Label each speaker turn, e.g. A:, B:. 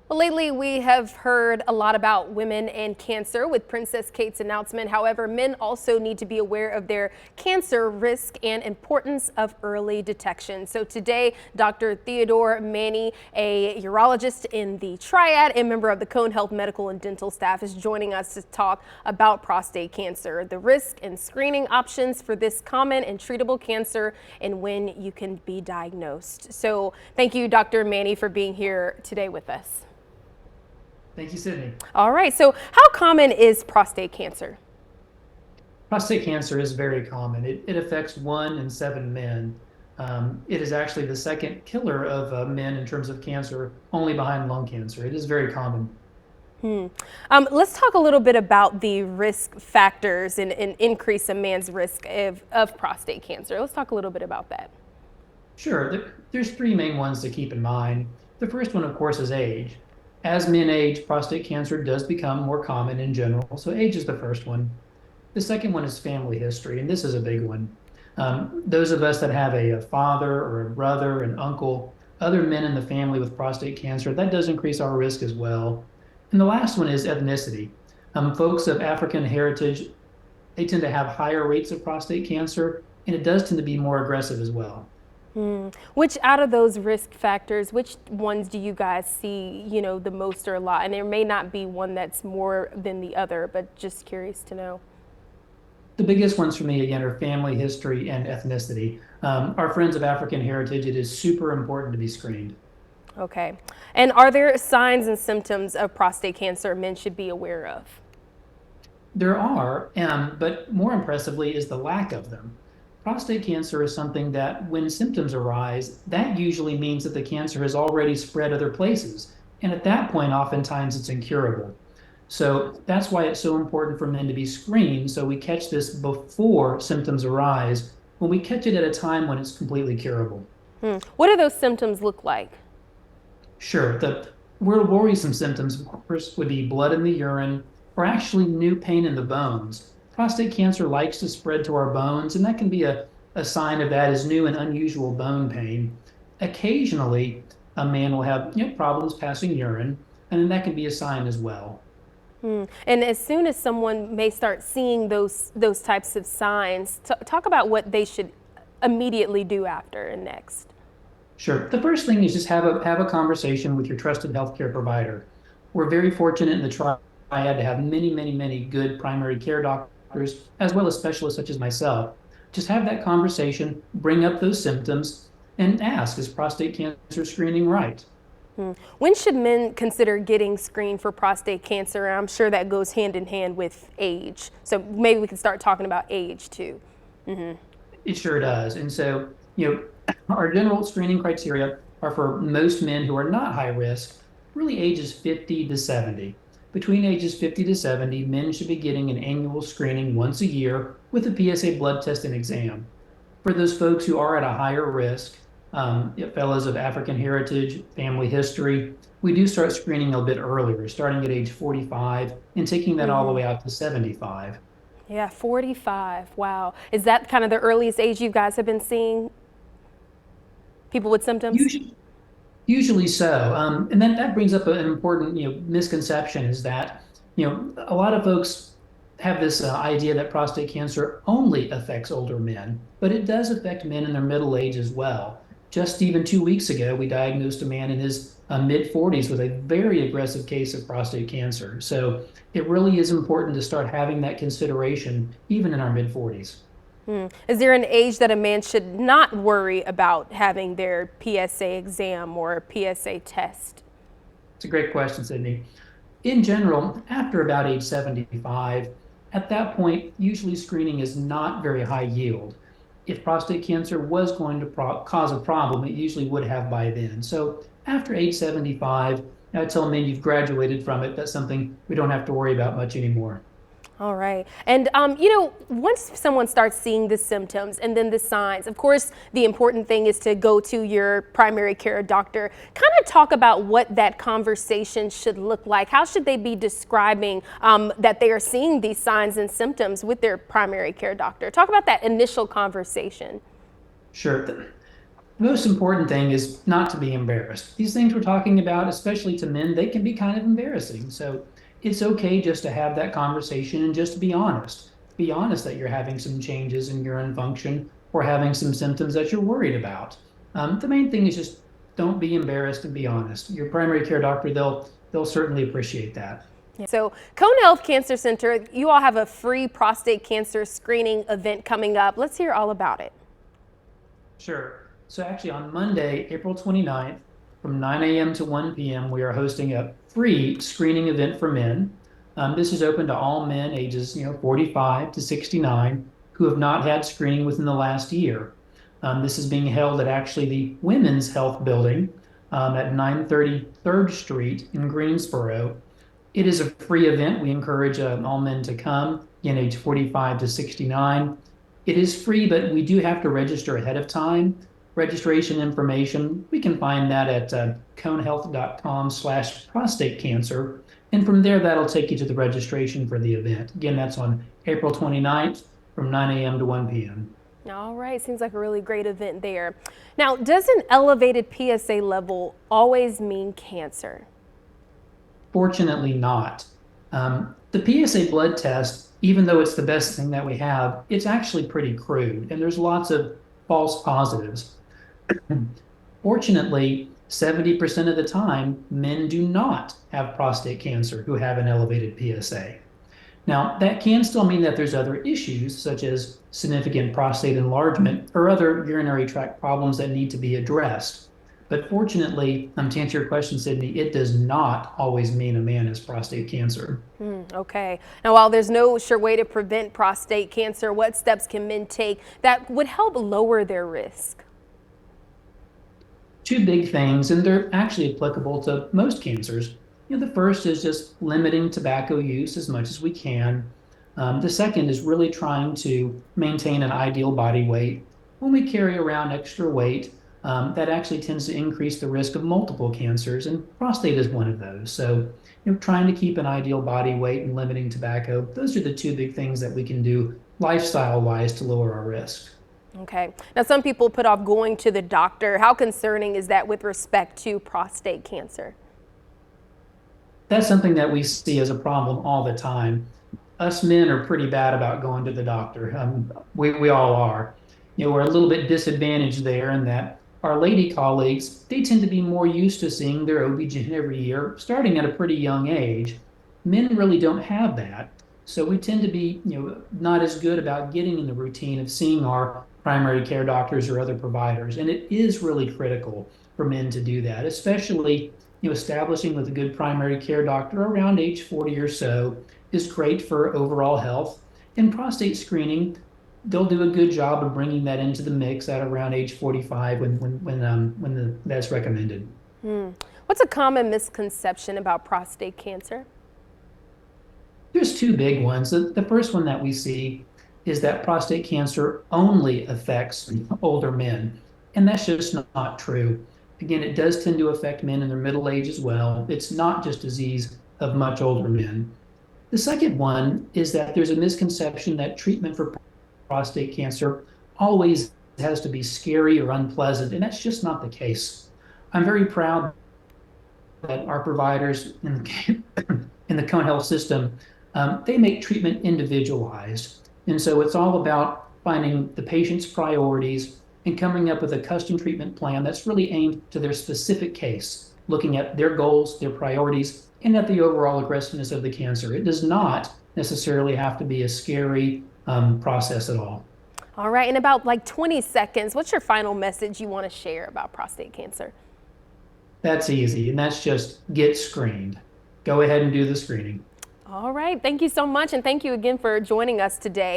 A: Well, lately we have heard a lot about women and cancer with Princess Kate's announcement. However, men also need to be aware of their cancer risk and importance of early detection. So today, Dr. Theodore Manny, a urologist in the Triad and member of the Cone Health Medical and Dental staff, is joining us to talk about prostate cancer, the risk and screening options for this common and treatable cancer, and when you can be diagnosed. So thank you, Dr. Manny, for being here today with us.
B: Thank you, Sydney.
A: All right, so how common is prostate cancer?
B: Prostate cancer is very common. It affects 1 in 7 men. It is actually the second killer of men in terms of cancer, only behind lung cancer. It is very common.
A: Let's talk a little bit about the risk factors and increase a man's risk of prostate cancer. Let's talk a little bit about that.
B: Sure, there's three main ones to keep in mind. The first one, of course, is age. As men age, prostate cancer does become more common in general, so age is the first one. The second one is family history, and this is a big one. Those of us that have a father or a brother, an uncle, other men in the family with prostate cancer, that does increase our risk as well. And the last one is ethnicity. Folks of African heritage, they tend to have higher rates of prostate cancer, and it does tend to be more aggressive as well.
A: Which out of those risk factors, which ones do you guys see, the most or a lot? And there may not be one that's more than the other, but just curious to know.
B: The biggest ones for me, again, are family history and ethnicity. Our friends of African heritage, it is super important to be screened.
A: Okay. And are there signs and symptoms of prostate cancer men should be aware of?
B: There are, but more impressively is the lack of them. Prostate cancer is something that when symptoms arise, that usually means that the cancer has already spread other places. And at that point, oftentimes it's incurable. So that's why it's so important for men to be screened, so we catch this before symptoms arise, when we catch it at a time when it's completely curable.
A: What do those symptoms look like?
B: Sure, the real worrisome symptoms, of course, would be blood in the urine or actually new pain in the bones. Prostate cancer likes to spread to our bones, and that can be a sign of that is new and unusual bone pain. Occasionally, a man will have problems passing urine, and then that can be a sign as well.
A: And as soon as someone may start seeing those types of signs, talk about what they should immediately do after and next.
B: Sure. The first thing is just have a conversation with your trusted healthcare provider. We're very fortunate in the Triad to have many good primary care doctors, as well as specialists such as myself. Just have that conversation, bring up those symptoms, and ask, is prostate cancer screening right?
A: When should men consider getting screened for prostate cancer? I'm sure that goes hand in hand with age. So maybe we can start talking about age too.
B: It sure does. And so, our general screening criteria are for most men who are not high risk, really ages 50 to 70. Between ages 50 to 70, men should be getting an annual screening once a year with a PSA blood test and exam. For those folks who are at a higher risk, fellows of African heritage, family history, we do start screening a bit earlier, starting at age 45 and taking that all the way out to 75.
A: Yeah, 45. Wow. Is that kind of the earliest age you guys have been seeing people with symptoms?
B: Usually so. And then that brings up an important, misconception is that, a lot of folks have this idea that prostate cancer only affects older men, but it does affect men in their middle age as well. Just even 2 weeks ago, we diagnosed a man in his mid 40s with a very aggressive case of prostate cancer. So it really is important to start having that consideration even in our mid 40s.
A: Is there an age that a man should not worry about having their PSA exam or PSA test?
B: It's a great question, Sydney. In general, after about age 75, at that point, usually screening is not very high yield. If prostate cancer was going to cause a problem, it usually would have by then. So after age 75, I tell men you've graduated from it. That's something we don't have to worry about much anymore.
A: All right. And, once someone starts seeing the symptoms and then the signs, of course, the important thing is to go to your primary care doctor. Kind of talk about what that conversation should look like. How should they be describing that they are seeing these signs and symptoms with their primary care doctor? Talk about that initial conversation.
B: Sure. The most important thing is not to be embarrassed. These things we're talking about, especially to men, they can be kind of embarrassing. So it's okay just to have that conversation and just be honest. Be honest that you're having some changes in urine function or having some symptoms that you're worried about. The main thing is just don't be embarrassed and be honest. Your primary care doctor, they'll certainly appreciate that.
A: So Cone Health Cancer Center, you all have a free prostate cancer screening event coming up. Let's hear all about it.
B: Sure. So actually on Monday, April 29th, from 9 a.m. to 1 p.m., we are hosting a free screening event for men. This is open to all men ages, 45 to 69 who have not had screening within the last year. This is being held at actually the Women's Health Building at 930 3rd Street in Greensboro. It is a free event. We encourage all men to come, again, age 45 to 69. It is free, but we do have to register ahead of time. Registration information, we can find that at conehealth.com/prostate cancer. And from there, that'll take you to the registration for the event. Again, that's on April 29th from 9 a.m. to 1 p.m.
A: All right, seems like a really great event there. Now, does an elevated PSA level always mean cancer?
B: Fortunately not. The PSA blood test, even though it's the best thing that we have, it's actually pretty crude, and there's lots of false positives. Fortunately, 70% of the time, men do not have prostate cancer who have an elevated PSA. Now, that can still mean that there's other issues, such as significant prostate enlargement or other urinary tract problems that need to be addressed. But fortunately, to answer your question, Sydney, it does not always mean a man has prostate cancer.
A: Okay. Now, while there's no sure way to prevent prostate cancer, what steps can men take that would help lower their risk?
B: Two big things, and they're actually applicable to most cancers. The first is just limiting tobacco use as much as we can. The second is really trying to maintain an ideal body weight. When we carry around extra weight, that actually tends to increase the risk of multiple cancers, and prostate is one of those. So, trying to keep an ideal body weight and limiting tobacco, those are the two big things that we can do lifestyle-wise to lower our risk.
A: Okay. Now, some people put off going to the doctor. How concerning is that with respect to prostate cancer?
B: That's something that we see as a problem all the time. Us men are pretty bad about going to the doctor. We all are. We're a little bit disadvantaged there in that our lady colleagues, they tend to be more used to seeing their OB-GYN every year, starting at a pretty young age. Men really don't have that. So we tend to be, not as good about getting in the routine of seeing our primary care doctors or other providers. And it is really critical for men to do that, especially, establishing with a good primary care doctor around age 40 or so is great for overall health. In prostate screening, they'll do a good job of bringing that into the mix at around age 45 when that's recommended.
A: What's a common misconception about prostate cancer?
B: There's two big ones. The first one that we see is that prostate cancer only affects older men, and that's just not true. Again, it does tend to affect men in their middle age as well. It's not just disease of much older men. The second one is that there's a misconception that treatment for prostate cancer always has to be scary or unpleasant, and that's just not the case. I'm very proud that our providers in the Cone Health system, they make treatment individualized. And so it's all about finding the patient's priorities and coming up with a custom treatment plan that's really aimed to their specific case, looking at their goals, their priorities, and at the overall aggressiveness of the cancer. It does not necessarily have to be a scary process at all.
A: All right, in about 20 seconds, what's your final message you want to share about prostate cancer?
B: That's easy, and that's just get screened. Go ahead and do the screening.
A: All right, thank you so much, and thank you again for joining us today.